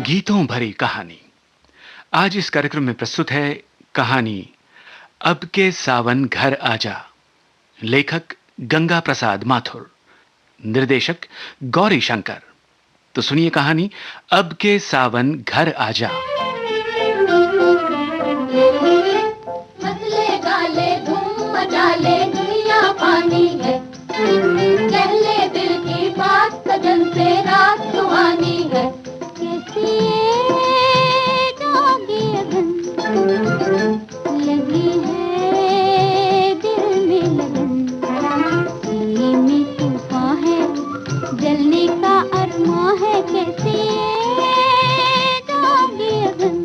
गीतों भरी कहानी। आज इस कार्यक्रम में प्रस्तुत है कहानी अब के सावन घर आजा। लेखक गंगा प्रसाद माथुर, निर्देशक गौरी शंकर। तो सुनिए कहानी अब के सावन घर आजा। मसले गाले धूम मचाले दुनिया पानी है, कह ले दिल की बात सजन से रात सुहानी है। कैसी ये जोगी अगन लगी है दिल में लगन, सीने में तूफान है जलने का अरमा है। कैसी ये जोगी अगन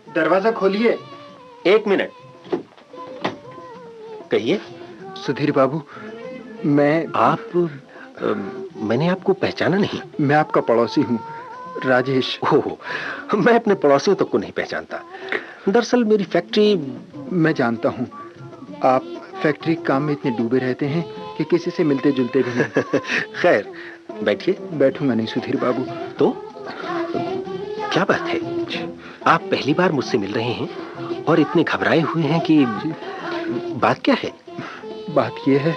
दरवाजा खोलिए। एक मिनट, कहिए। सुधीर बाबू, मैंने आपको पहचाना नहीं। मैं आपका पड़ोसी हूँ, राजेश। ओह, मैं अपने पड़ोसियों तक को नहीं पहचानता। दरअसल मेरी फैक्ट्री। मैं जानता हूँ, आप फैक्ट्री काम में इतने डूबे रहते हैं कि किसी से मिलते जुलते भी नहीं। खैर, बैठिए। बैठूंगा नहीं सुधीर बाबू। तो क्या बात है, आप पहली बार मुझसे मिल रहे हैं और इतने घबराए हुए हैं कि बात क्या है? बात यह है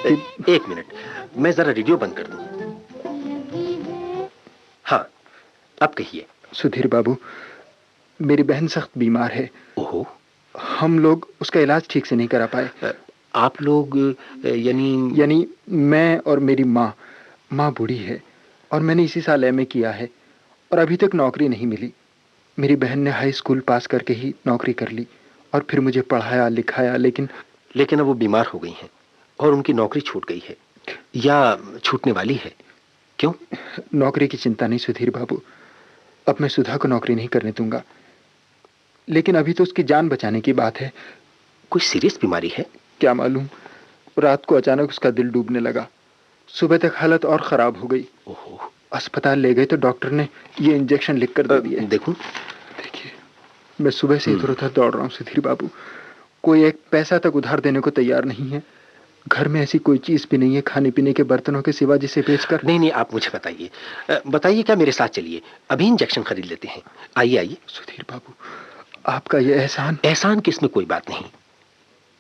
कि... एक मिनट, मैं जरा रेडियो बंद कर दूं। हाँ, अब कहिए। सुधीर बाबू, मेरी बहन सख्त बीमार है। ओहो। हम लोग उसका इलाज ठीक से नहीं करा पाए। आप लोग यानी मैं और मेरी माँ बूढ़ी है और मैंने इसी साल एमए किया है और अभी तक नौकरी नहीं मिली। मेरी बहन ने हाई स्कूल पास करके ही नौकरी कर ली और फिर मुझे पढ़ाया लिखाया, लेकिन अब वो बीमार हो गई हैं और उनकी नौकरी छूट गई है या छूटने वाली है। क्यों? नौकरी की चिंता नहीं सुधीर बाबू, अब मैं सुधा को नौकरी नहीं करने दूंगा, लेकिन अभी तो उसकी जान बचाने की बात है। कोई सीरियस बीमारी है? क्या मालूम, रात को अचानक उसका दिल डूबने लगा, सुबह तक हालत और खराब हो गई। ओहो। अस्पताल ले गए तो डॉक्टर ने ये इंजेक्शन लिख कर दे दिए। देखूं? देखिए, मैं सुबह से इधर उधर दौड़ रहा हूँ सुधीर बाबू, कोई एक पैसा तक उधार देने को तैयार नहीं है। घर में ऐसी कोई चीज भी नहीं है खाने पीने के बर्तनों के सिवा जिसे बेचकर। नहीं, आप मुझे बताइए क्या मेरे साथ चलिए, अभी इंजेक्शन खरीद लेते हैं। आइए। सुधीर बाबू, आपका ये एहसान किसमें कोई बात नहीं।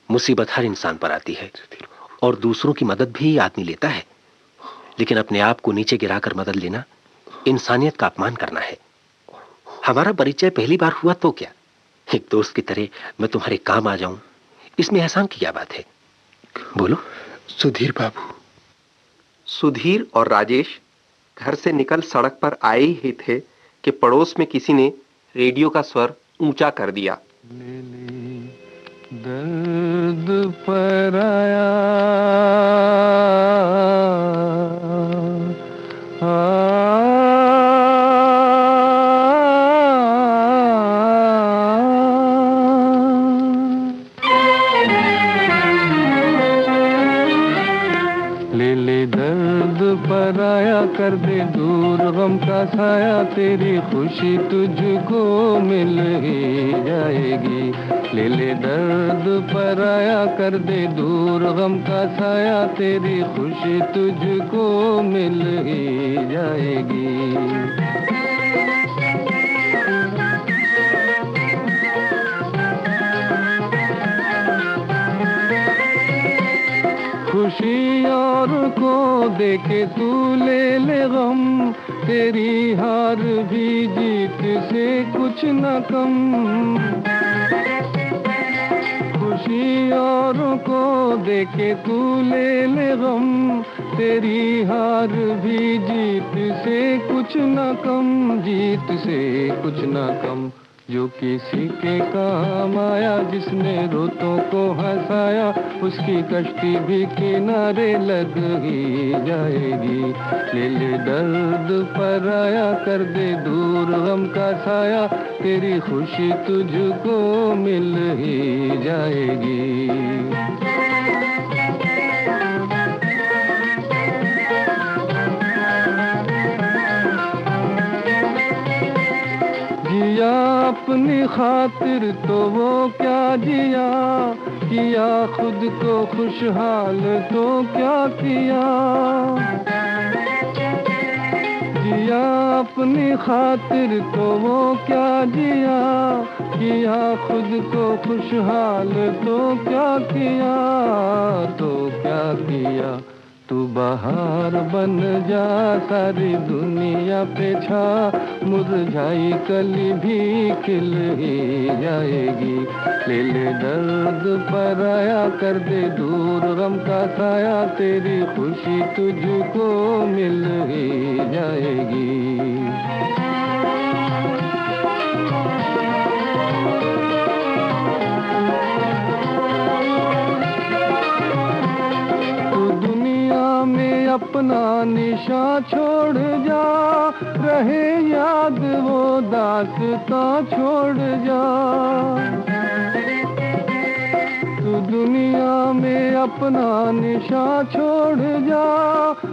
मुसीबत हर इंसान पर आती है और दूसरों की मदद भी आदमी लेता है, लेकिन अपने आप को नीचे गिराकर मदद लेना इंसानियत का अपमान करना है। हमारा परिचय पहली बार हुआ तो क्या, एक दोस्त की तरह मैं तुम्हारे काम आ जाऊं, इसमें एहसान की क्या बात है? बोलो। सुधीर बाबू। सुधीर और राजेश घर से निकल सड़क पर आए ही थे कि पड़ोस में किसी ने रेडियो का स्वर ऊंचा कर दिया। कर दे दूर गम का साया, तेरी खुशी तुझको मिल ही जाएगी। ले ले दर्द पराया, कर दे दूर गम का साया, तेरी खुशी तुझको मिल ही जाएगी। खुशी और को देके तू ले ले गम, तेरी हार भी जीत से कुछ न कम। खुशी और को देके तू ले ले गम, तेरी हार भी जीत से कुछ न कम, जीत से कुछ न कम। जो किसी के काम आया, जिसने रोतों को हंसाया, उसकी कश्ती भी किनारे लग ही जाएगी। ले ले दर्द पराया, कर दे दूर गम का साया, तेरी खुशी तुझको मिल ही जाएगी। जिया अपनी खातिर तो वो क्या जिया, किया खुद को खुशहाल तो क्या किया। जिया अपनी खातिर तो वो क्या जिया, किया खुद को खुशहाल तो क्या किया, तो क्या किया। तू बहार बन जा, सारी दुनिया पे छा, मुरझाई कली भी खिल ही जाएगी। ले ले दर्द पराया, कर दे दूर गम का साया, तेरी खुशी तुझको मिल ही जाएगी। अपना निशा छोड़ जा, रहे याद वो दास्तां छोड़ जा। तू दुनिया में अपना निशा छोड़ जा,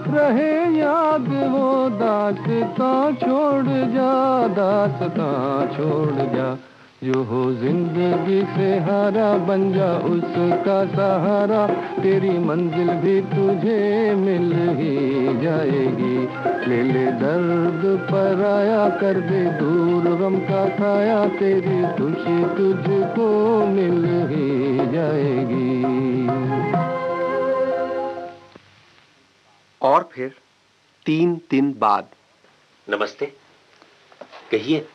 रहे याद वो दास्तां छोड़ जा, दास्तां छोड़ जा। जो हो जिंदगी से हारा, बन जा उसका सहारा, तेरी मंजिल भी तुझे मिल ही जाएगी। ले ले दर्द पराया, कर दे दूर गम का साया, तेरी खुशी तुझको मिल ही जाएगी। और फिर 3 दिन बाद। नमस्ते, कहिए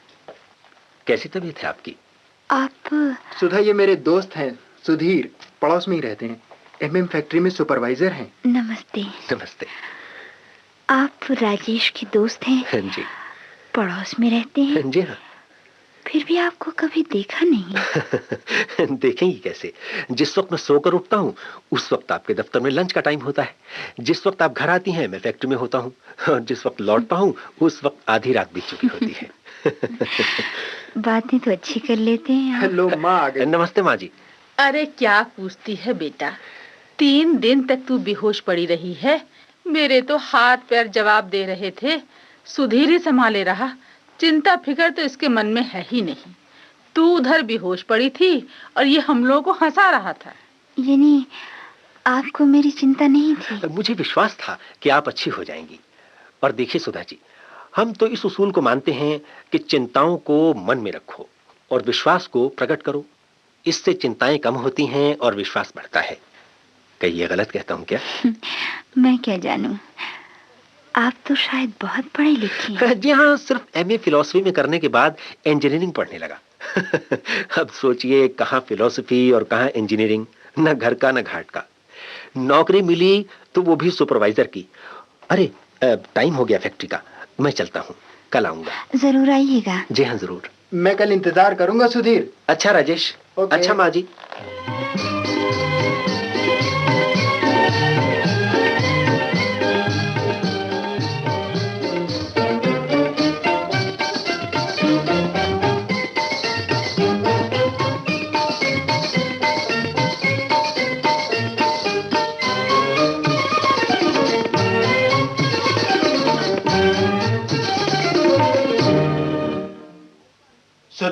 कैसी तबीयत है आपकी? आप? सुधा, ये मेरे दोस्त हैं, सुधीर, पड़ोस में ही रहते हैं, एमएम फैक्ट्री में सुपरवाइजर हैं। नमस्ते। नमस्ते। आप राजेश के दोस्त हैं? हाँ जी। पड़ोस में रहते हैं? हाँ जी हाँ। फिर भी आपको कभी देखा नहीं। देखेंगी कैसे? जिस वक्त मैं सोकर उठता हूँ उस वक्त आपके दफ्तर में लंच का टाइम होता है, जिस वक्त आप घर आती हैं मैं फैक्ट्री में होता हूँ, और जिस वक्त लौटता हूँ उस वक्त आधी रात बीत चुकी होती है। बातें तो अच्छी कर लेते हैं आप। हेलो माँ आ गई। नमस्ते माँ जी। अरे क्या पूछती है बेटा, 3 दिन तक तू बेहोश पड़ी रही है। मेरे तो हाथ पैर जवाब दे रहे थे, सुधीर ही संभाले रहा। चिंता फिकर तो इसके मन में है ही नहीं। तू उधर बेहोश पड़ी थी और ये हम लोगों को हंसा रहा था। यानी आपको मेरी चिंता नहीं थी? मुझे विश्वास था कि आप अच्छी हो जाएंगी। और देखिए सुधा जी, हम तो इस उसूल को मानते हैं कि चिंताओं को मन में रखो और विश्वास को प्रकट करो। इससे चिंताएं कम होती हैं और विश्वास बढ़ता है। कहीं ये गलत कहता हूं क्या? मैं क्या जानूं, आप तो शायद बहुत पढ़े लिखे हैं। जी हाँ, सिर्फ एमए फिलॉसफी में करने के बाद इंजीनियरिंग पढ़ने लगा। अब सोचिए, कहाँ फिलॉसफी और कहाँ इंजीनियरिंग, न घर का न घाट का। नौकरी मिली तो वो भी सुपरवाइजर की। अरे टाइम हो गया फैक्ट्री का, मैं चलता हूँ, कल आऊंगा। जरूर आइएगा। जी हाँ जरूर। मैं कल इंतजार करूंगा सुधीर। अच्छा राजेश। अच्छा माँ जी।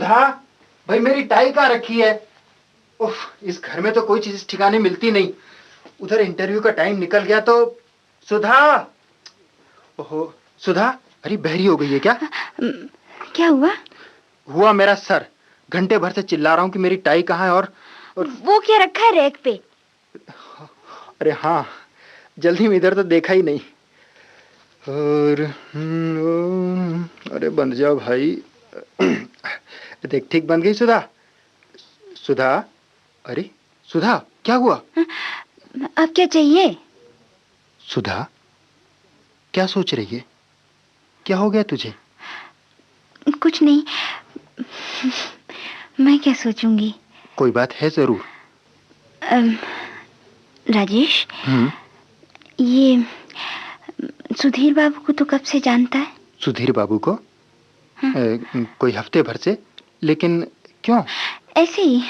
सुधा, भाई मेरी टाई कहाँ रखी है? उफ, इस घर में तो कोई चीज ठिकाने मिलती नहीं। उधर इंटरव्यू का टाइम निकल गया तो। सुधा, ओहो सुधा, अरे बहरी हो गई है क्या? क्या हुआ? हुआ मेरा सर। घंटे भर से चिल्ला रहा हूँ कि मेरी टाई कहाँ है। और वो क्या रखा है रैक पे? अरे हाँ, जल्दी में इधर तो देखा ही नहीं। और अरे बंद जाओ भाई। देख, ठीक बंद गई सुधा। सुधा, अरे सुधा, क्या हुआ? अब क्या चाहिए? सुधा, क्या सोच रही है? क्या हो गया तुझे? कुछ नहीं, मैं क्या सोचूंगी? कोई बात है जरूर। राजेश, ये सुधीर बाबू को तो कब से जानता है? सुधीर बाबू को? कोई हफ्ते भर से। लेकिन क्यों? ऐसे ही,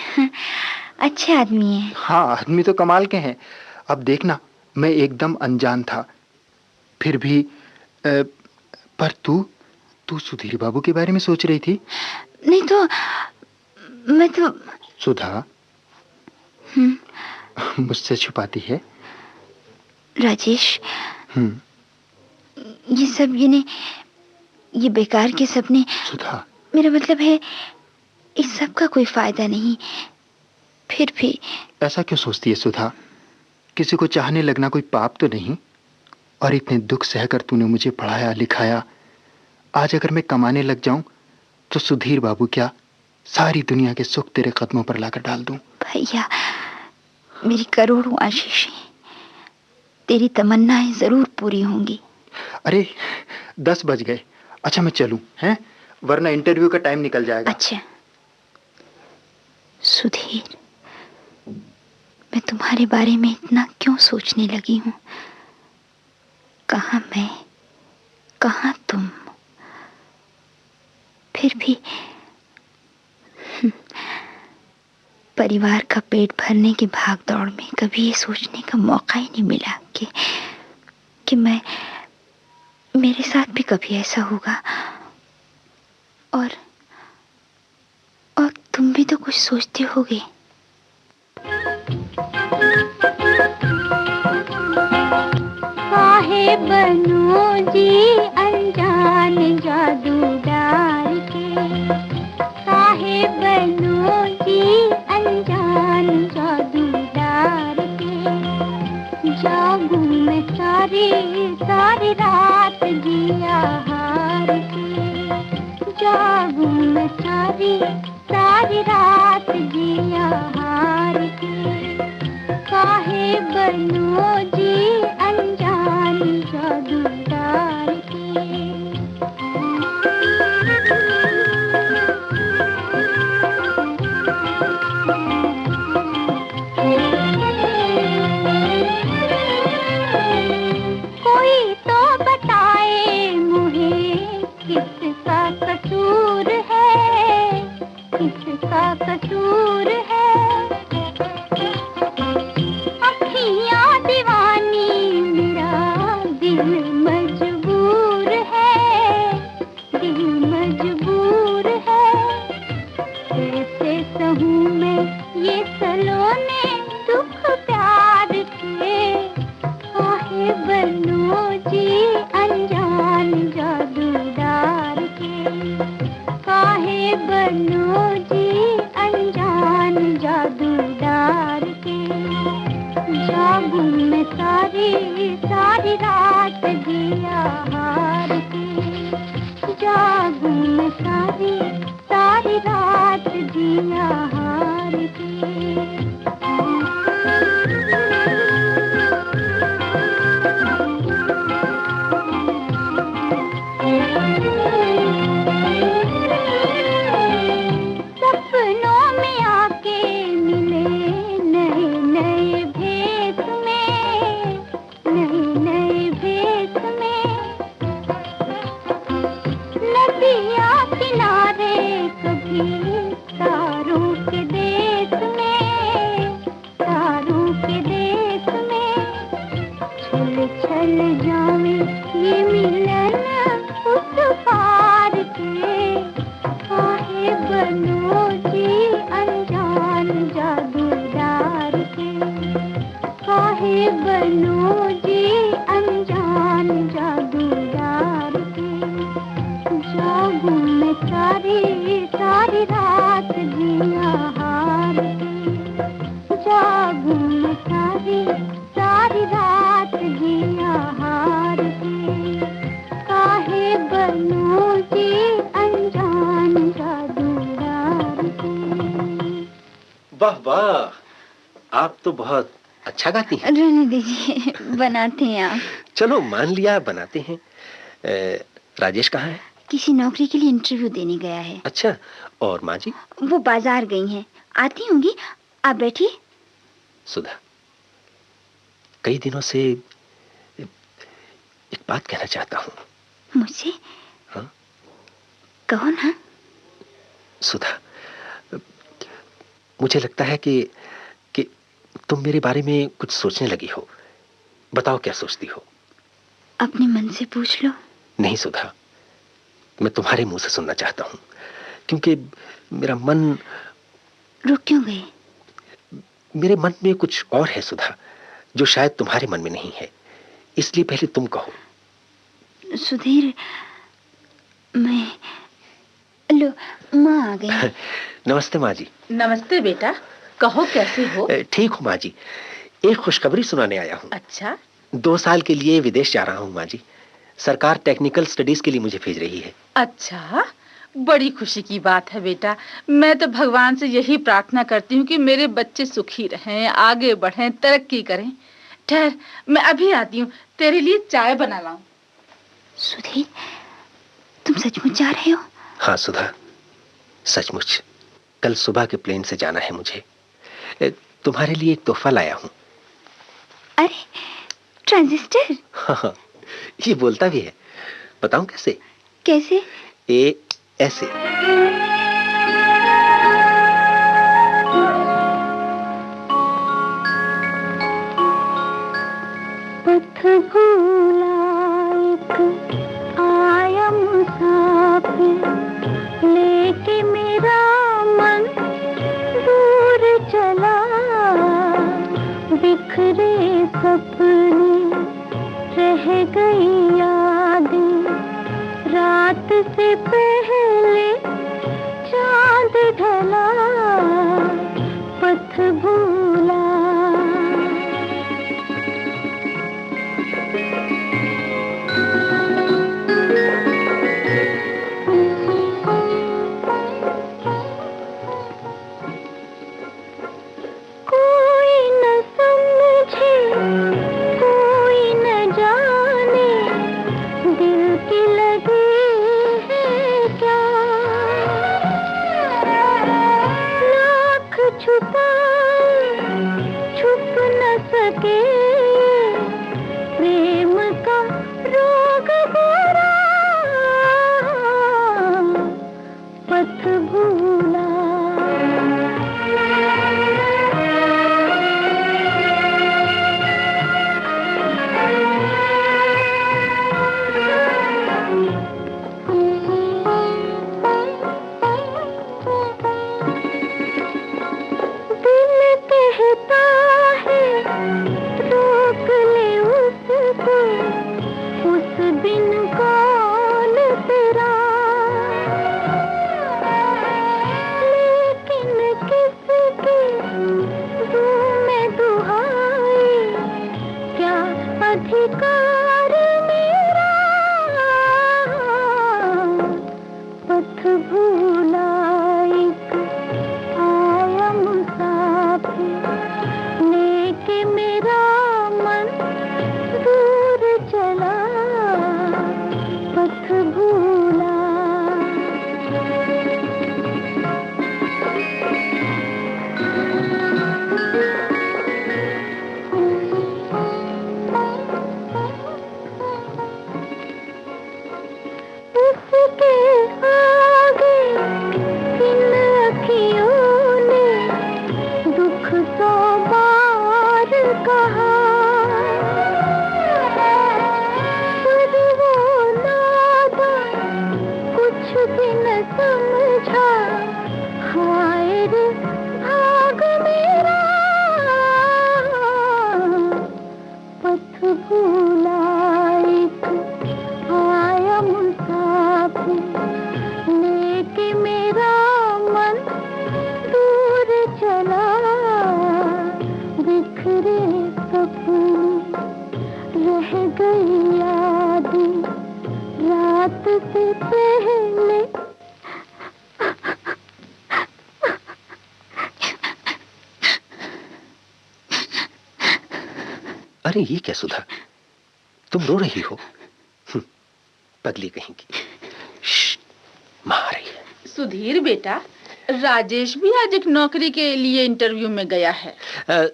अच्छे आदमी हैं। हाँ, आदमी तो कमाल के हैं। अब देखना, मैं एकदम अनजान था, फिर भी पर तू सुधीर बाबू के बारे में सोच रही थी? नहीं तो मैं तो। सुधा, मुझसे छुपाती है? राजेश, ये सब ये बेकार के सपने। सुधा, मेरा मतलब है, इस सब का कोई फायदा नहीं। फिर भी ऐसा क्यों सोचती है सुधा? किसी को चाहने लगना कोई पाप तो नहीं? और इतने दुख सहकर तूने मुझे पढ़ाया लिखाया। आज अगर मैं कमाने लग जाऊं तो सुधीर बाबू क्या, सारी दुनिया के सुख तेरे कदमों पर लाकर डाल दूं। भैया, मेरी करोड़ों आशीषें, तेरी तमन्नाएं जरूर पूरी होंगी। अरे 10 बज गए। अच्छा मैं चलूं, हैं? वरना इंटरव्यू का टाइम निकल जाएगा। अच्छा सुधीर, मैं तुम्हारे बारे में इतना क्यों सोचने लगी हूं? कहां मैं, कहां तुम? फिर भी परिवार का पेट भरने की भागदौड़ में कभी ये सोचने का मौका ही नहीं मिला कि मेरे साथ भी कभी ऐसा होगा। और तुम भी तो कुछ सोचते होगे। काहे बनो जी अनजान जादूदार के, काहे बनो जी अनजान जादूदार के। जागूं मैं सारी सारी रात जिया हार के, जागूं मैं सारी सारी रात जिया हार के। काहे बनो जी अनजान जादूदार के। कोई तो बताए मुझे किसका कसूर है, किसका कसूर है। अखियाँ दीवानी मेरा दिल मजबूर है, दिल मजबूर है। कैसे सहूँ मैं ये सलोने दुख प्यार के। काहे बनो जी अनजान जादूदार के, काहे बनो जी अनजान जादूदार के। जागूं मैं सारी सारी रात जिया हार के, जागूं मैं सारी सारी रात जिया हार के। सपनों में आके मिले नए नए भेद में, नए नए भेद में। नदियाँ किनारे कभी तारों के देश में, तारों के देश में। छल छल जावे ये मिलन उस पार के। काहे बनो बनो जी अनजान जादूगार के, जागूं मैं सारी सारी रात जिया हार के, जागूं मैं सारी सारी रात जिया हार के, काहे बनो जी अनजान जादूगार के। वाह वाह, आप तो बहुत अच्छा गाती हैं। रहने दीजिए, बनाते हैं आप। चलो मान लिया बनाते हैं। राजेश कहाँ है? किसी नौकरी के लिए इंटरव्यू देने गया है। अच्छा, और माँ जी? वो बाजार गई हैं, आती होंगी। आप बैठिए। सुधा, कई दिनों से एक बात कहना चाहता हूँ। मुझसे? हाँ? कहो ना। सुधा, मुझे लगता है कि तुम मेरे बारे में कुछ सोचने लगी हो। बताओ क्या सोचती हो? अपने मन से पूछ लो। नहीं सुधा, मैं तुम्हारे मुंह से सुनना चाहता हूँ, क्योंकि मेरा मन। रुक क्यों गए? मेरे मन में कुछ और है सुधा, जो शायद तुम्हारे मन में नहीं है, इसलिए पहले तुम कहो। सुधीर, मैं लो, माँ आ गई। नमस्ते माँ जी। नमस्ते बेटा, कहो कैसे हो? ठीक हूँ माँ जी, एक खुशखबरी सुनाने आया हूँ। अच्छा? 2 साल के लिए विदेश जा रहा हूँ माँ जी। सरकार टेक्निकल स्टडीज के लिए मुझे भेज रही है। अच्छा, बड़ी खुशी की बात है बेटा। मैं तो भगवान से यही प्रार्थना करती हूँ कि मेरे बच्चे सुखी रहें, आगे बढ़ें, तरक्की करें। ठहर, मैं अभी आती हूँ, तेरे लिए चाय बना लाऊं। सुधीर, तुम सचमुच जा रहे हो? हाँ सुधा, सचमुच। कल सुबह के प्लेन से जाना है मुझे। तुम्हारे लिए एक तोहफा लाया हूँ। अरे, ट्रांजिस्टर? हाँ, ये बोलता भी है। बताऊं कैसे? कैसे? ऐसे। पथ भूला एक आया मुसाफिर, लेके मेरा मन दूर चला, बिखरे सपने रह गई यादें, रात से पहले चांद ढला, पथ भूला। कोई न समझे, कोई न जाने, दिल की लगी है क्या, लाख छुपाए छुप न सके, प्रेम का रोग गहरा, पथ भूला। दिल कहता है रोक ले उसको, उस बिन कौन तेरा, लेकिन किसकी दूं मैं दुहाई, क्या अधिकार मेरा, पथ भूला एक आया मुसाफिर, लेके मेरा मन दूर चला, पथ भूला। पहले। अरे ये क्या सुधा, तुम रो रही हो? पगली कहीं की। मां आ रही है। सुधीर बेटा, राजेश भी आज एक नौकरी के लिए इंटरव्यू में गया है।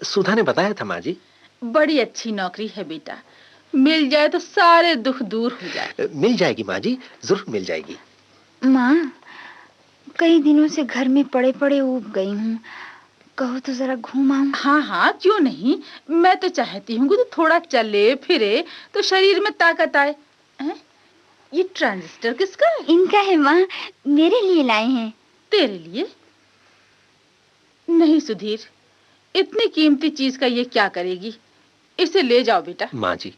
सुधा ने बताया था माँ जी। बड़ी अच्छी नौकरी है बेटा, मिल जाए तो सारे दुख दूर हो जाए। मिल जाएगी माँ जी, जरूर मिल जाएगी। माँ, कई दिनों से घर में पड़े पड़े ऊब गई हूँ, कहो तो जरा घूम आऊं। हाँ हाँ, क्यों नहीं। मैं तो चाहती हूँ कि तू थोड़ा चले फिरे तो शरीर में ताकत आए। ये ट्रांजिस्टर किसका है? इनका है माँ, मेरे लिए लाए हैं। तेरे लिए? नहीं सुधीर, इतनी कीमती चीज का ये क्या करेगी? इसे ले जाओ बेटा। माँ जी,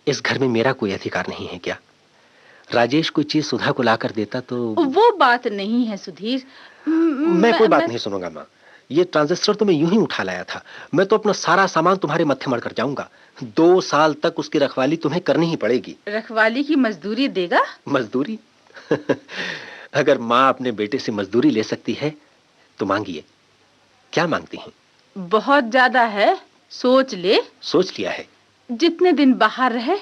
इस घर में मेरा कोई अधिकार नहीं है क्या? राजेश कोई चीज सुधा को लाकर देता तो। वो बात नहीं है सुधीर। मैं कोई बात नहीं सुनूंगा माँ। ये ट्रांजिस्टर तो मैं यूं ही उठा लाया था। मैं तो अपना सारा सामान तुम्हारे मत्थे मढ़कर जाऊंगा। 2 साल तक उसकी रखवाली तुम्हें करनी ही पड़ेगी। रखवाली की मजदूरी देगा? मजदूरी? अगर माँ अपने बेटे से मजदूरी ले सकती है तो मांगिए। क्या मांगती हैं? बहुत ज्यादा है, सोच ले। सोच लिया है। जितने दिन बाहर रहे,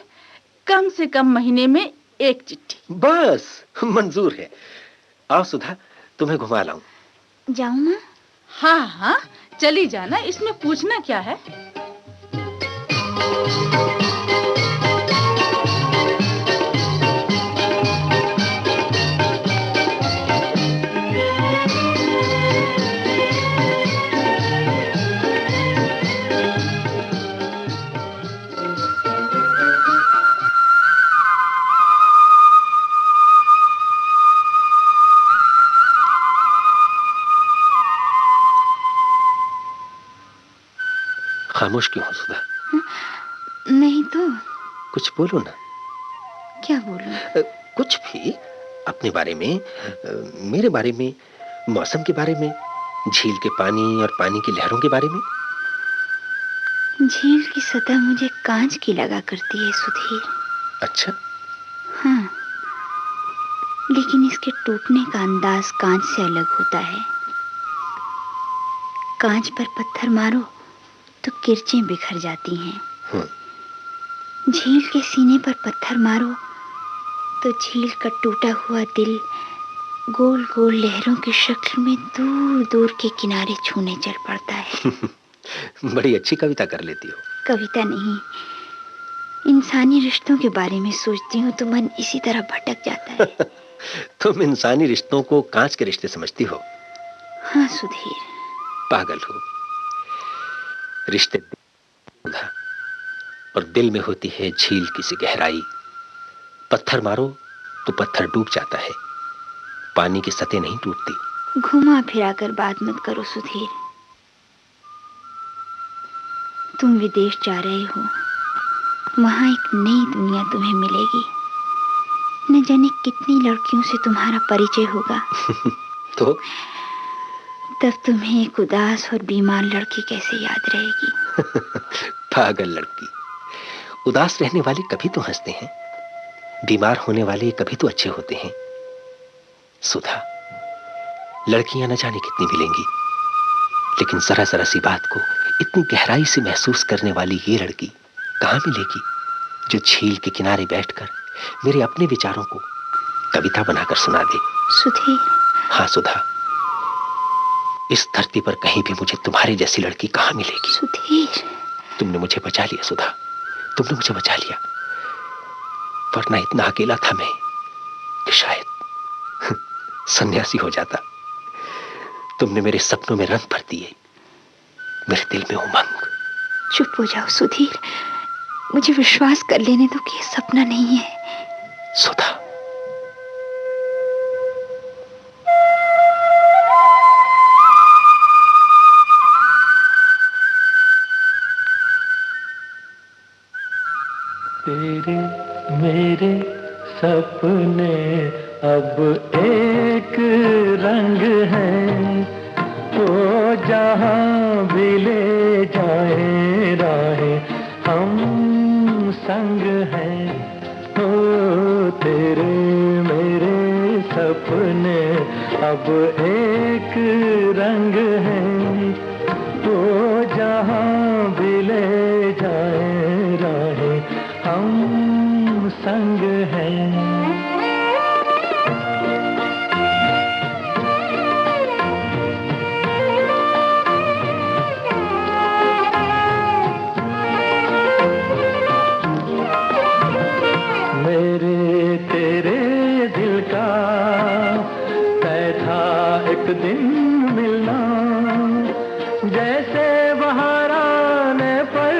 कम से कम महीने में 1 चिट्ठी। बस मंजूर है। आओ सुधा, तुम्हें घुमा लाऊं। जाऊं माँ? हाँ हाँ, चली जाना, इसमें पूछना क्या है। खामोश क्यों हो सुधा? नहीं तो। कुछ बोलो ना। क्या बोलूं? कुछ भी, अपने बारे में, मेरे बारे में, मौसम के बारे में, झील के पानी और पानी की लहरों के बारे में। झील की सतह मुझे कांच की लगा करती है सुधीर। अच्छा? हाँ, लेकिन इसके टूटने का अंदाज कांच से अलग होता है। कांच पर पत्थर मारो तो किरचें बिखर जाती हैं। झील के सीने पर पत्थर मारो तो झील का टूटा हुआ दिल गोल गोल लहरों की शक्ल में दूर दूर के किनारे छूने चल पड़ता है। बड़ी अच्छी कविता कर लेती हो। कविता नहीं, इंसानी रिश्तों के बारे में सोचती हूँ तो मन इसी तरह भटक जाता है। तुम इंसानी रिश्तों को कांच के रिश्ते समझती हो? हाँ सुधीर। पागल हो। रिश्ते और दिल में होती है झील की सी गहराई। पत्थर मारो तो पत्थर डूब जाता है, पानी की सतह नहीं टूटती। घुमा फिरा कर बात मत करो सुधीर। तुम विदेश जा रहे हो, वहां एक नई दुनिया तुम्हें मिलेगी। न जाने कितनी लड़कियों से तुम्हारा परिचय होगा। तो तब तुम्हें एक उदास और बीमार लड़की कैसे याद रहेगी? पागल लड़की। उदास रहने वाले कभी तो हंसते हैं, बीमार होने वाले कभी तो अच्छे होते हैं। सुधा, लड़कियां न जाने कितनी मिलेंगी, लेकिन जरा जरा सी बात को इतनी गहराई से महसूस करने वाली ये लड़की कहां मिलेगी, जो झील के किनारे बैठकर मेरे अपने विचारों को कविता बनाकर सुना दे। सुधीर। हाँ सुधा, इस धरती पर कहीं भी मुझे तुम्हारी जैसी लड़की कहां मिलेगी। सुधीर। तुमने मुझे बचा लिया सुधा, तुमने मुझे बचा लिया, वरना इतना अकेला था मैं कि शायद सन्यासी हो जाता। तुमने मेरे सपनों में रंग भर दिए, मेरे दिल में उमंग। चुप हो जाओ सुधीर, मुझे विश्वास कर लेने दो कि ये सपना नहीं है। सुधा, तेरे मेरे सपने अब एक रंग है, तो जहां भी ले जाए राहें हम संग हैं। हो तेरे मेरे सपने अब एक रंग है, वो जहाँ भी ले जाए राहें हम संग हैं। मेरे तेरे दिल का तय था एक दिन मिलना, जैसे बहार आने पर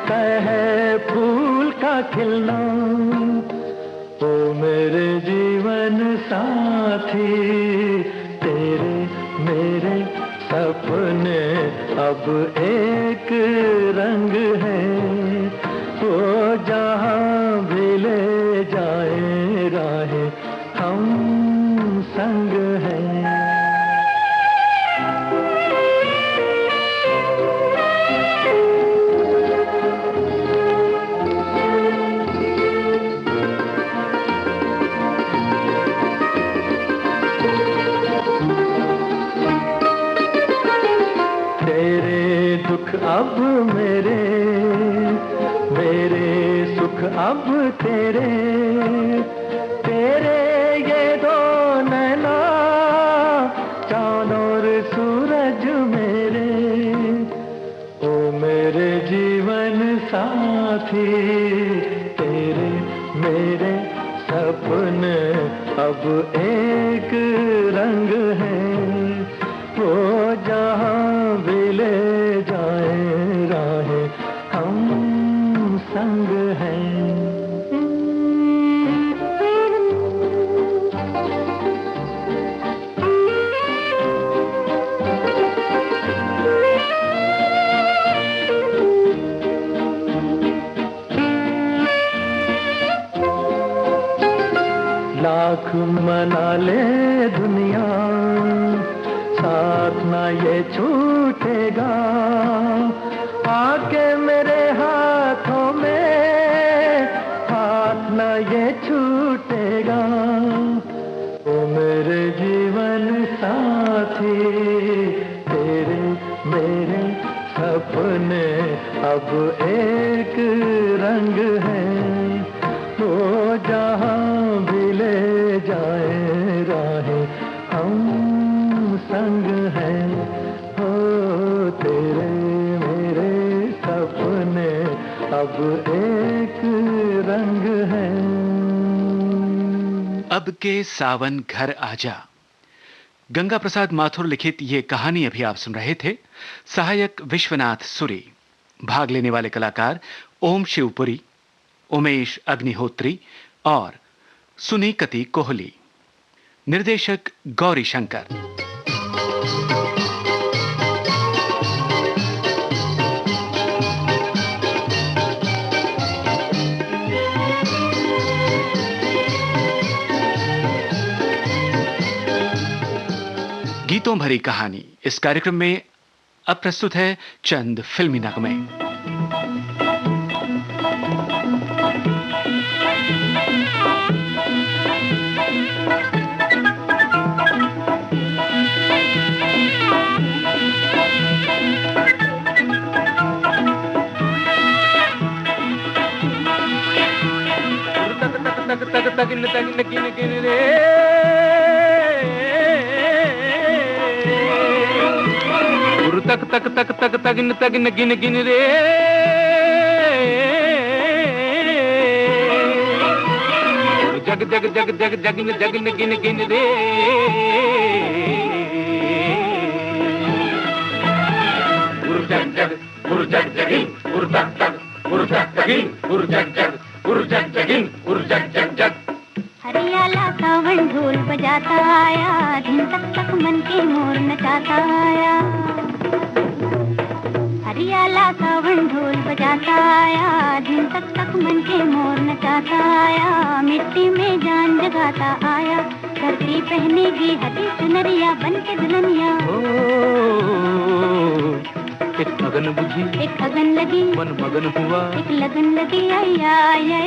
तय है फूल का खिलना। ओ मेरे जीवन साथी, तेरे मेरे सपने अब एक रंग है, वो जहाँ भी ले जाए राहें हम संग हैं। तेरे दुख अब मेरे, मेरे सुख अब तेरे, तेरे ये दो नैना चाँद और सूरज मेरे। ओ मेरे जीवन साथी, तेरे मेरे सपने अब एक रंग है, वो जहाँ भी ले जाए राहें हम संग हैं। लाख मना ले दुनिया, साथ ना ये छूटेगा, आके मेरे हाथों में हाथ ना ये छूटेगा। ओ मेरे जीवन साथी, तेरे मेरे सपने अब एक रंग है, वो जहाँ भी ले जाए राहें हम संग हैं। हो तेरे मेरे सपने अब एक रंग हैं। अब के सावन घर आजा, गंगा प्रसाद माथुर लिखित ये कहानी अभी आप सुन रहे थे। सहायक विश्वनाथ सुरी। भाग लेने वाले कलाकार ओम शिवपुरी, उमेश अग्निहोत्री और सुनीकति कोहली। निर्देशक गौरी शंकर। गीतों भरी कहानी इस कार्यक्रम में अब प्रस्तुत है चंद फिल्मी नगमे। तगिन तगिन गिन गिन रे, गुरु तक तक तक तक तगिन तगिन गिन गिन रे, जग जग जग जग जगिन जगिन गिन गिन रे, गुरु जग जग गुरु जग जगिन गुरु तक तक गुरु जग जगिन गुरु जग जग गुरु जग जगिन गुरु जग जग जग। हरियाला सावन ढोल बजाता आया, दिन तक तक मन के मोर नचाता आया। हरियाला सावन ढोल बजाता आया, दिन तक तक मन के मोर नचाता आया। मिट्टी में जान जगाता आया, धरती पहनेगी हरी चुनरिया बन के दुल्हनिया। एक अगन बुझी एक अगन लगी मन मगन हुआ, एक लगन लगी आया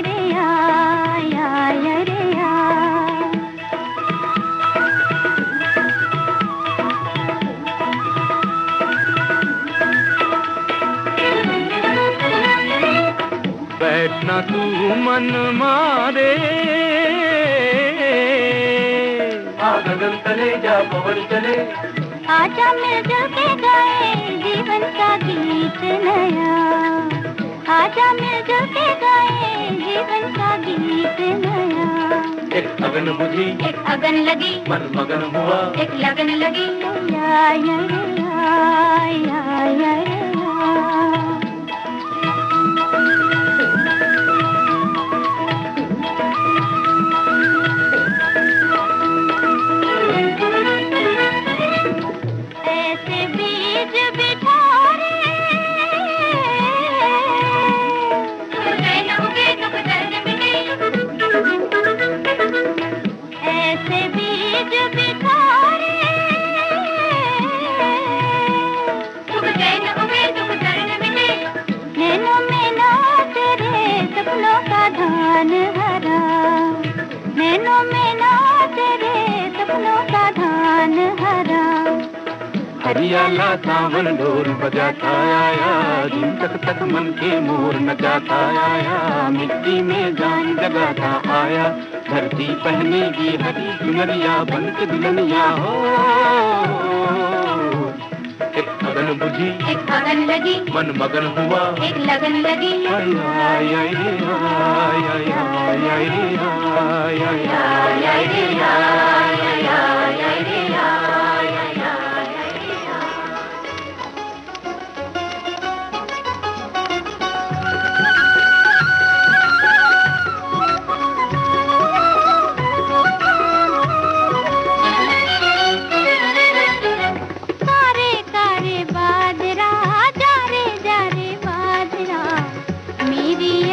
रे आया रे आ। बैठना तू मन मारे। गगन तले जा पवन चले, आजा मिलजुल के गाए जीवन का गीत नया। आजा मिलजुल के गाए जीवन का गीत नया। एक अगन बुझी, एक अगन लगी, मन मगन हुआ, एक लगन लगी। या या या या या या। ऐसे बीज बिठारे, दुख दर्द मिटे। ऐसे बीज बिठारे, दुख चैन उगे, दुख दर्द मिटे। नैनों में नाच रे सपनों का धान हरा। नैनों में नाच रे सपनों का धान हरा। हरियाला सावन ढोल बजाता आया, दिन तक तक मन के मोर नचाता आया। मिट्टी में जान जगाता आया, धरती पहनेगी हरी चुनरिया बन के दुल्हनिया हो। एक अगन बुझी, एक अगन लगी, मन मगन हुआ, एक लगन लगी। आय आय आय रे आय आय आय आय रे आय आय आय आय रे आय आय आय आय रे आय।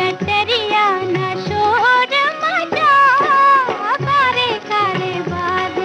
अटरिया न शोर मचा, कारे कारे बादल।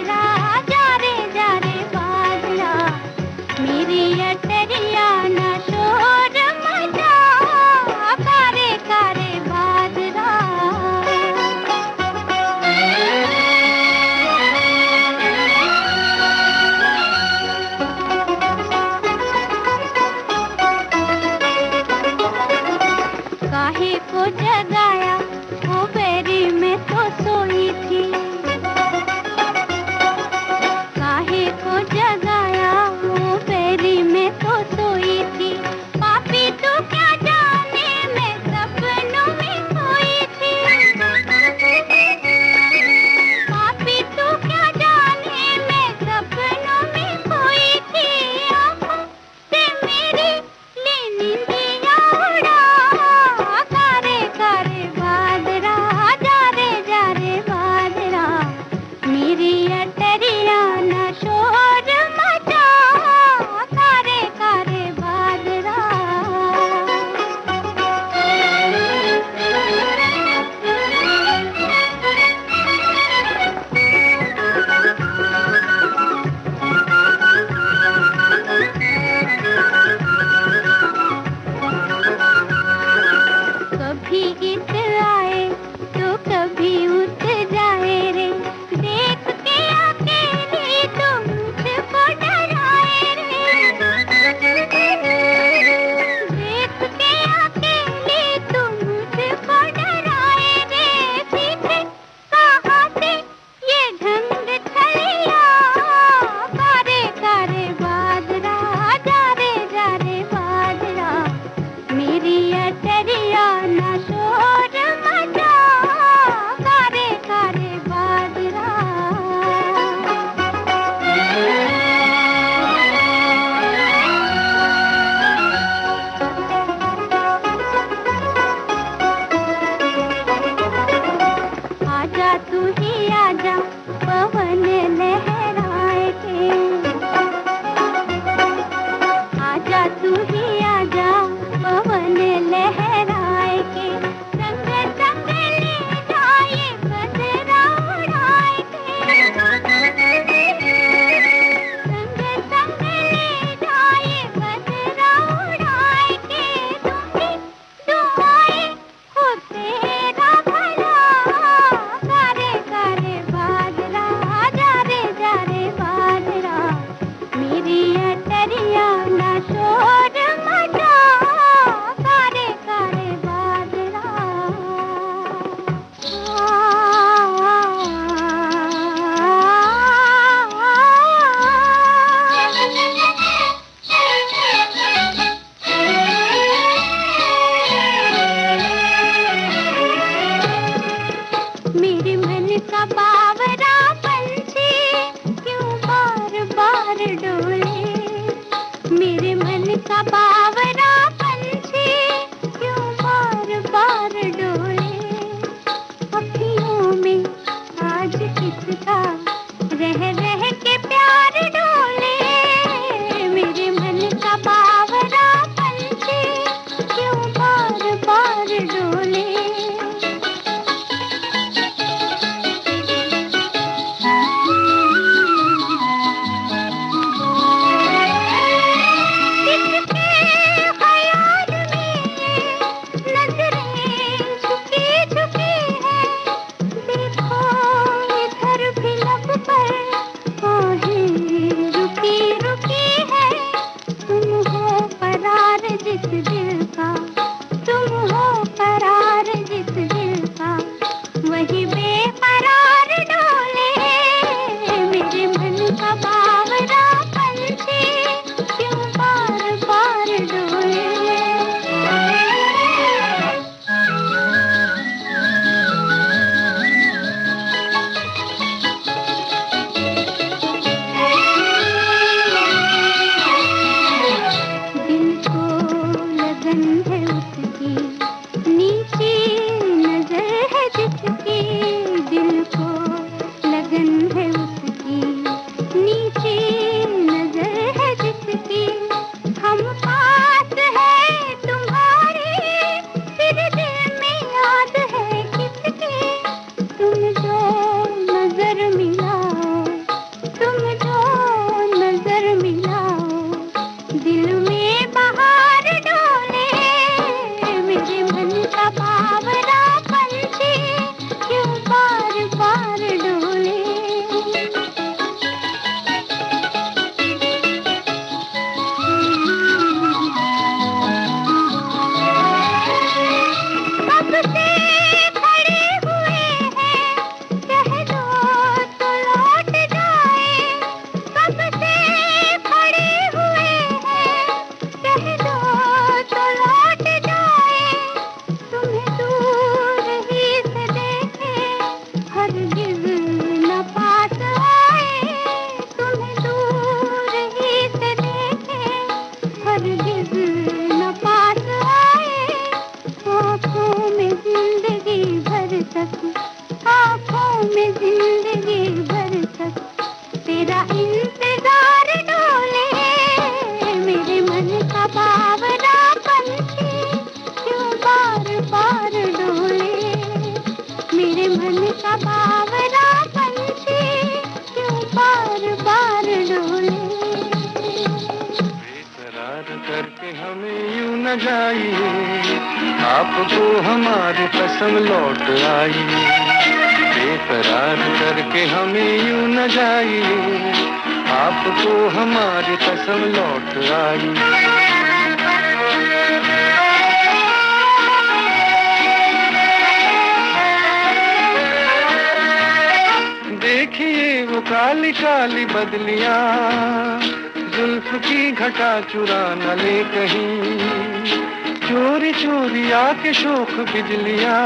लगन है उसकी, नीची नजर है जिसकी, दिल को लगन है उसकी, नीची नजर है जिसकी। हम पास है तुम्हारे, फिर दिल में याद है किसकी। तुम जो नजर मिलाओ, तुम जो नजर मिलाओ, दिल में बहार डोले। मेरे मन का बावरा पंछी क्यों बार बार डोले। कब से खड़े हुए हैं, कह दो तो लौट जाए। कब से खड़े हुए हैं, कह दो तो लौट जाए। तुम्हें दूर ही से देखे, हरगिज़ न पास आए। तुम्हें दूर ही से देखे, हरगिज़ न पास आए। आँखों में जिंदगी भर तक, आँखों में जिंदगी भर तक तेरा इंतजार डोले। मेरे मन का बावरा पंछी क्यों बार बार डोले। मेरे मन का बावरा पंछी क्यों बार बार डोले। बेकरार करके हमें यूं न जाइए, आपको हमारी कसम लौट आई। बेकरार करके हमें यूं न जाइए, आपको हमारी कसम लौट आई। देखिए वो काली काली बदलियां, जुल्फ की घटा चुरा न ले कहीं। चोरी चोरी आके शोख बिजलियां,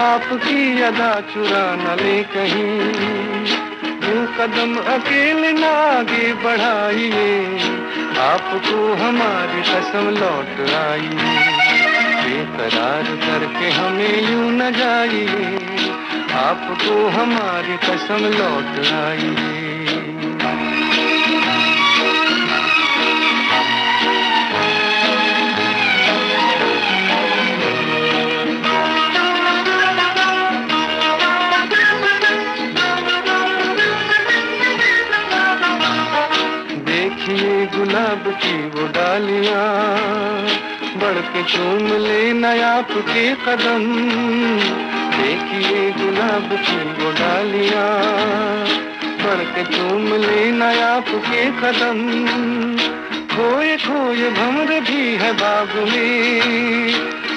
आपकी अदा चुरा न ले कहीं। यूं कदम अकेले न आगे बढ़ाइए, आपको हमारी कसम लौट आई। बेकरार करके हमें यूं न जाइए, आपको हमारी कसम लौट आई। देखिए गुलाब की वो डालियां, बढ़ के चूम ले नया आपके कदम। देखिए गुलाब की वो डालियां, बढ़ के चूम ले नया आपके कदम। खोए खोए भंवर भी है बाग में,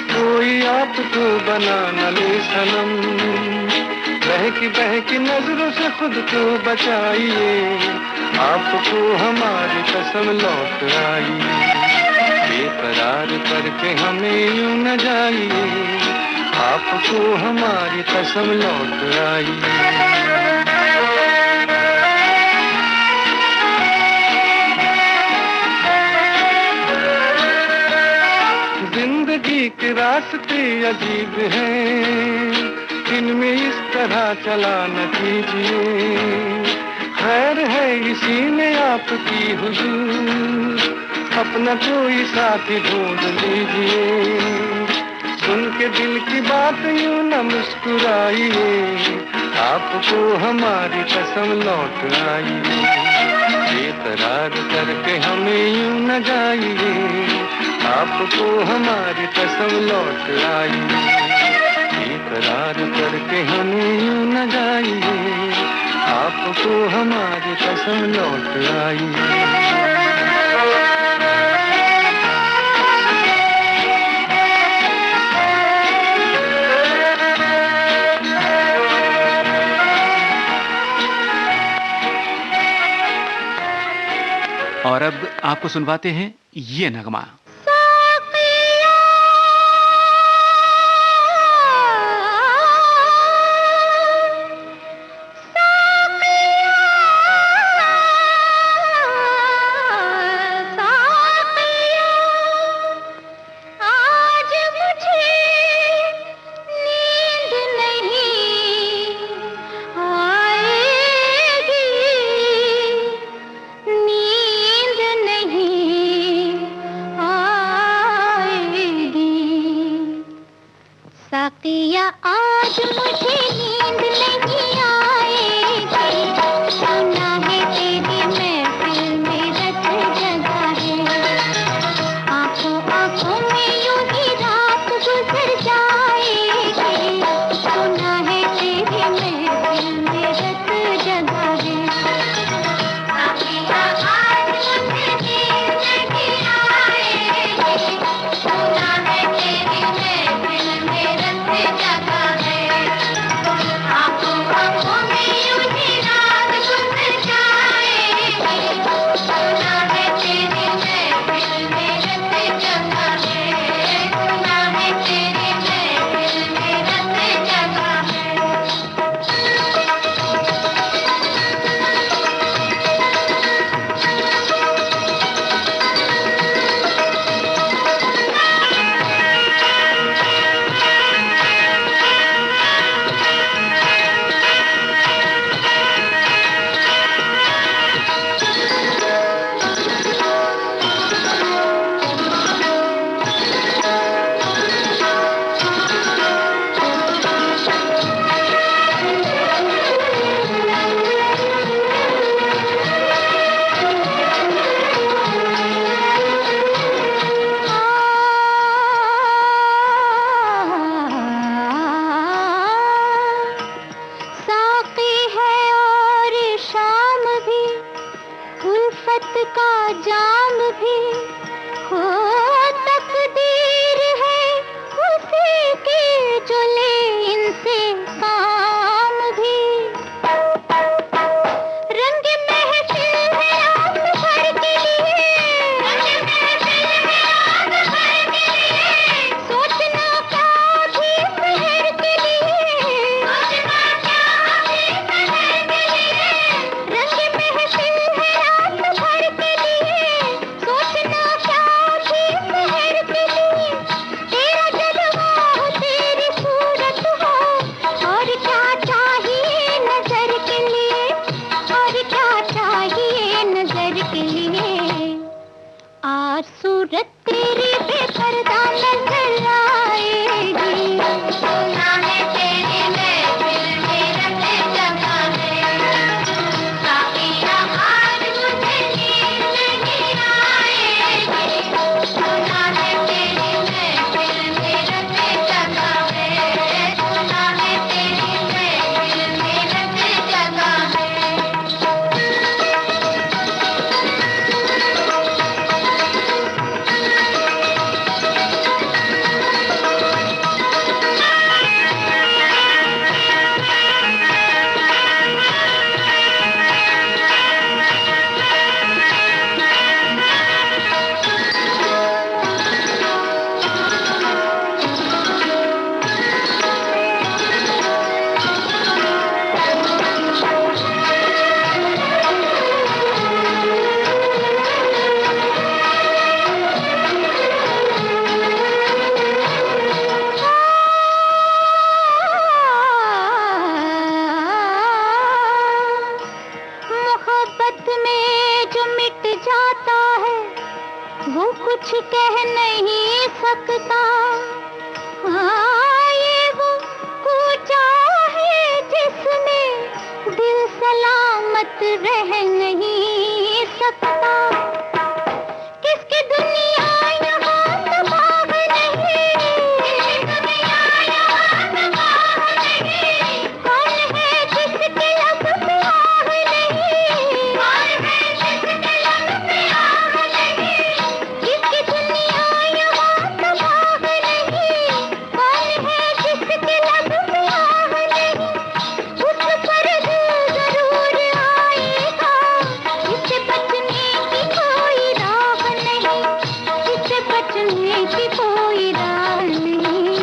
कोई आपको बना न ले सनम। बहकी नजरों से खुद को बचाइए, आपको हमारी कसम लौट आई। बेकरार करके हमें यूं न जाइए, आपको हमारी कसम लौट आई। जिंदगी के रास्ते अजीब हैं, इनमें इस तरह चला न कीजिए। खैर है इसी में आपकी हुजूर, अपना कोई साथी ढूंढ लीजिए। सुन के दिल की बात यूं न मुस्कुराइए, आपको हमारी कसम लौट आई। बेकरार करके हमें यूं न जाइए, आपको हमारी कसम लौट आई। बेकरार करके हमें यूं न जाइए, आपको हमारी कसम लौट आई। और अब आपको सुनवाते हैं ये नगमा। आज मुझे नींद नहीं आएगी, सुना है तेरी महफिल में रत जगा है, आंखों आंखों में यूं ही रात गुजर जाएगी, सुना है तेरी महफिल में रत जगा है। आज मुझे नींद नहीं आएगी, सुना है तेरी महफिल में रत जगा है, आंखों आंखों में यूं ही रात गुजर जाएगी, सुना है तेरी महफिल में रत जगा है, सुना है तेरी महफिल में रत जगा है। साक़ी है और शाम भी, उल्फत का जाम भी, हो तकदीर है उसी की जो ले इनसे काम भी। रंग महफिल है रात भर के लिए, रंग महफिल है रात भर के लिए, सोचना क्या भी शहर के लिए, सोचना क्या भी शहर के लिए। रंग महफिल है रात भर के लिए, सोचना क्या भी शहर के लिए। तेरा जलवा हो, तेरी सूरत हो, और क्या चाहिए नजर के लिए, और क्या चाहिए नजर के लिए। आज सूरत तेरी बेपर्दा नजर आएगी, सुना है तेरी महफिल में रत जगा है, साकिया आज मुझे नींद नहीं आएगी, सुना है तेरी महफिल में रत जगा है, सुना है तेरी महफिल में रत जगा है। मोहब्बत में जो मिट जाता है, वो कुछ कह नहीं सकता। हाँ, ये वो कूचा है जिसमें दिल सलामत रह नहीं सकता। किसकी दुनिया यहाँ तबाह नहीं, किसकी दुनिया यहाँ तबाह नहीं, कौन है जिसके लब पे आग नहीं, कौन है जिसके लब पे आग नहीं। किसकी दुनिया यहाँ तबाह नहीं, कौन है जिसके लब पे आग नहीं। उस पर दिल जरूर आएगा, इससे बचने की कोई राह नहीं, इससे बचने की कोई राह नहीं।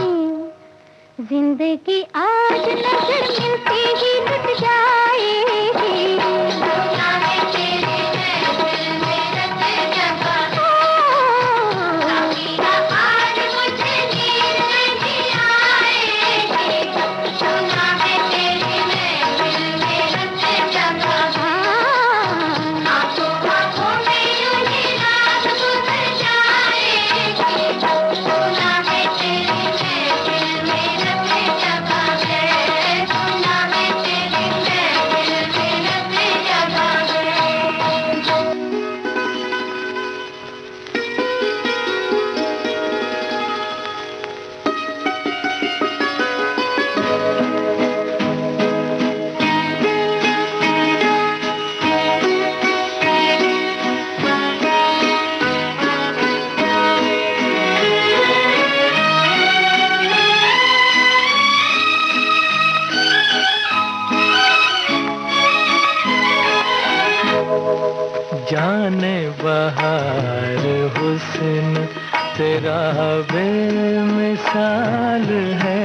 जिंदगी आज नजर मिलते ही लुट जाएगी, सुना है तेरी महफिल में रत जगा है, साकिया आज मुझे नींद नहीं आएगी, सुना है तेरी महफिल में रत जगा है, आंखों आंखों में यूं ही रात गुजर जाएगी, सुना है तेरी महफिल में रत जगा है। तेरा बेमिसाल है,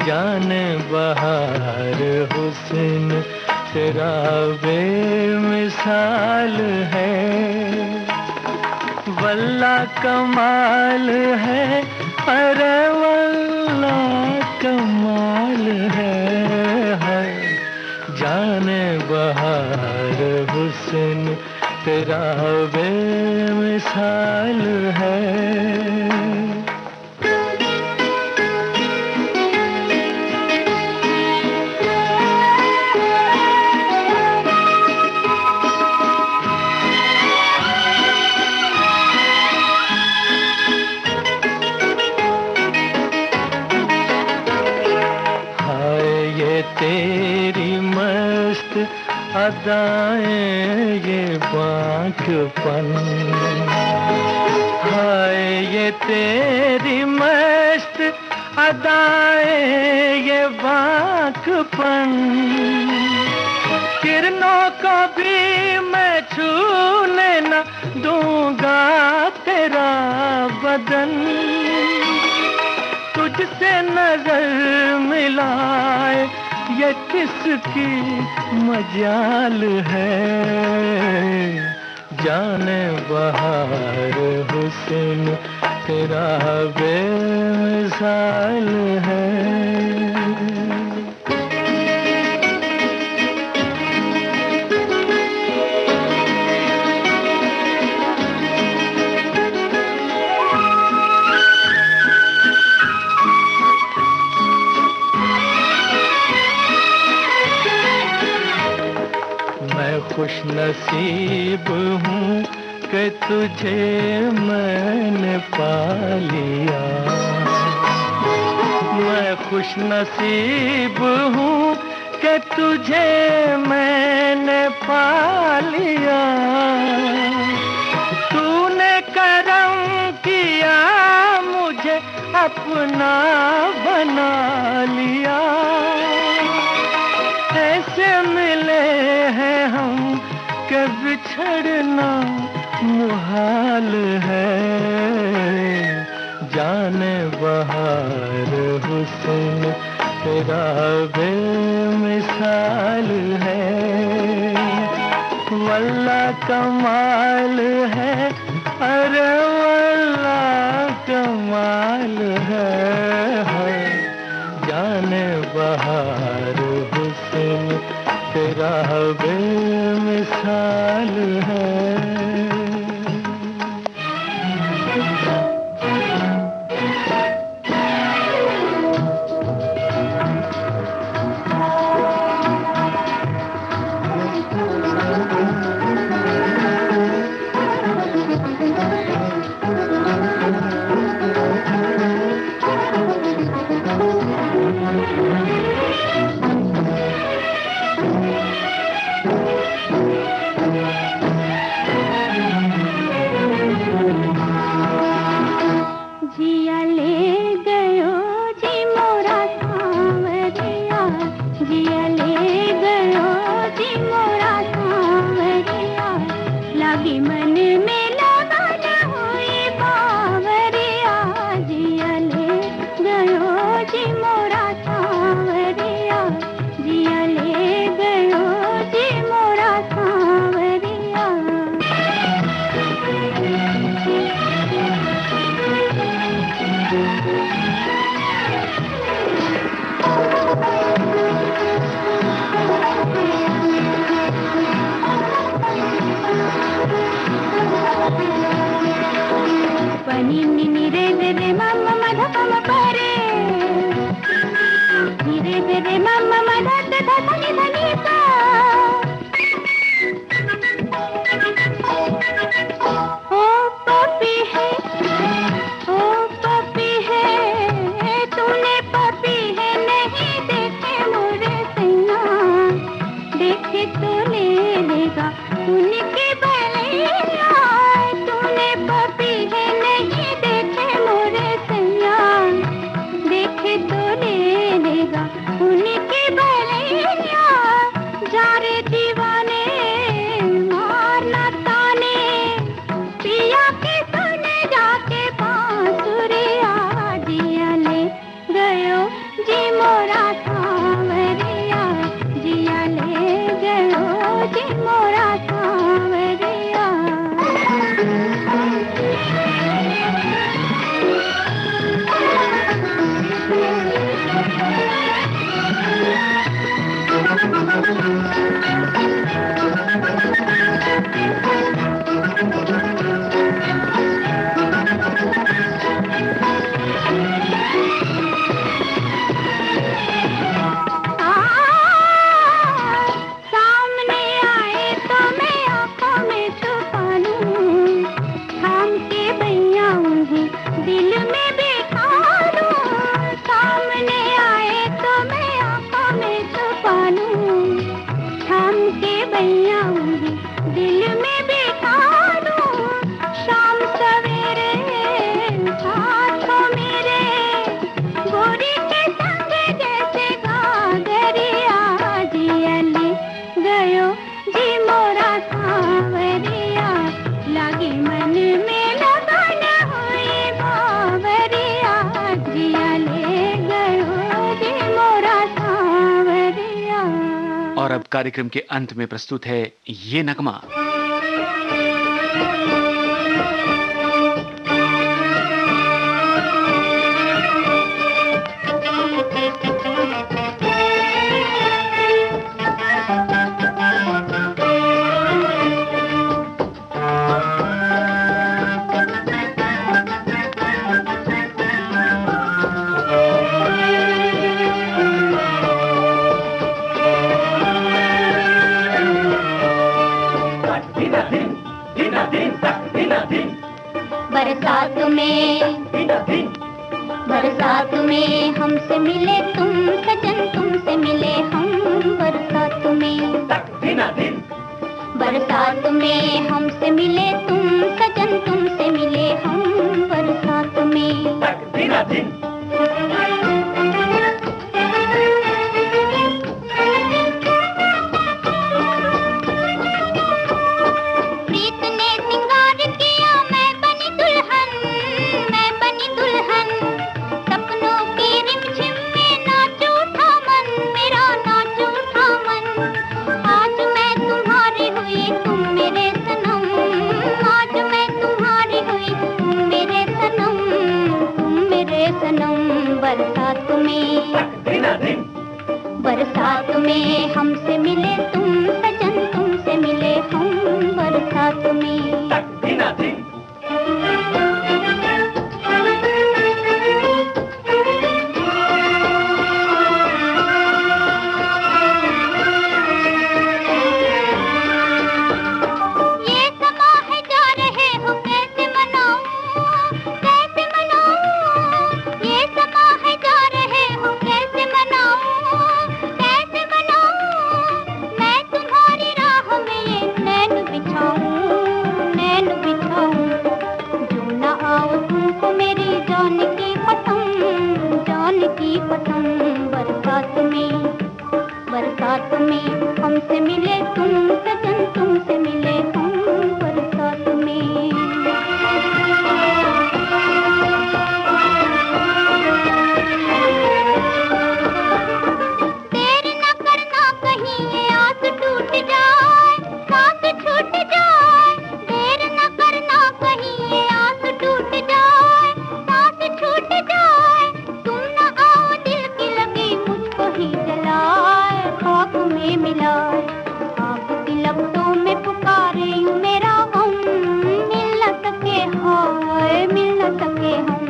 जाने बहार हुस्न तेरा बेमिसाल है। वल्ला कमाल है, अरे वल्ला कमाल है, जाने बहार हुस्न तेरा बेमिसाल है। तेरी मस्त अदाएं ये बांझपन, हाय ये तेरी मस्त अदाएं ये बांझपन, किरणों को भी मैं छूने न दूंगा तेरा बदन, तुझसे नजर मिलाए ये किसकी मजाल है, जाने बहार हुस्न तेरा बेमिसाल है। खुश नसीब हूँ कि तुझे मैंने पा लिया, मैं खुश नसीब हूँ कि तुझे मैंने पा लिया, तूने करम किया मुझे अपना बना लिया, ऐसे मिले हैं हम कि बिछड़ना मुहाल है, जाने बहार हुस्न तेरा बेमिसाल है, वल्ला कमाल है, अरे वल्ला कमाल है, जाने बहार हुस्न तेरा बेमिसाल है। उनके कार्यक्रम के अंत में प्रस्तुत है ये नगमा। बरसात में हमसे मिले तुम सजन, तुमसे मिले हम बरसात में। बरसात में हमसे मिले तुम सजन, तुमसे मिले हम बरसात में। बरसात में हमसे मिले तुम सजन, तुमसे मिले हम बरसात में। बरसात में हमसे मिले तुम सजन, तुमसे मिले हम बरसात में। देर न करना कहीं ये आस टूट जाए, सांस छूट जाए। देर न करना कहीं ये आस टूट जाए, सांस छूट जाए। तुम न आओ दिल की लगी मुझको ही जलाए, खाक में मिलाए। आग की लपटों में पुकारे यूं मेरा गम, मिल न सके हाय, मिल न सके हम,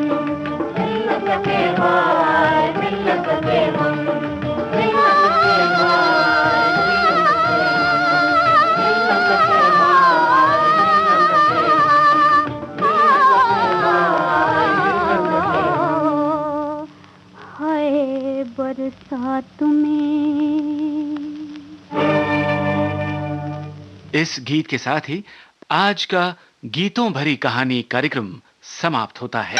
मिल न सके हाय, मिल न सके हम, मिल न सके हाय, मिल न सके हाय, बरसात में। इस गीत के साथ ही आज का गीतों भरी कहानी कार्यक्रम समाप्त होता है।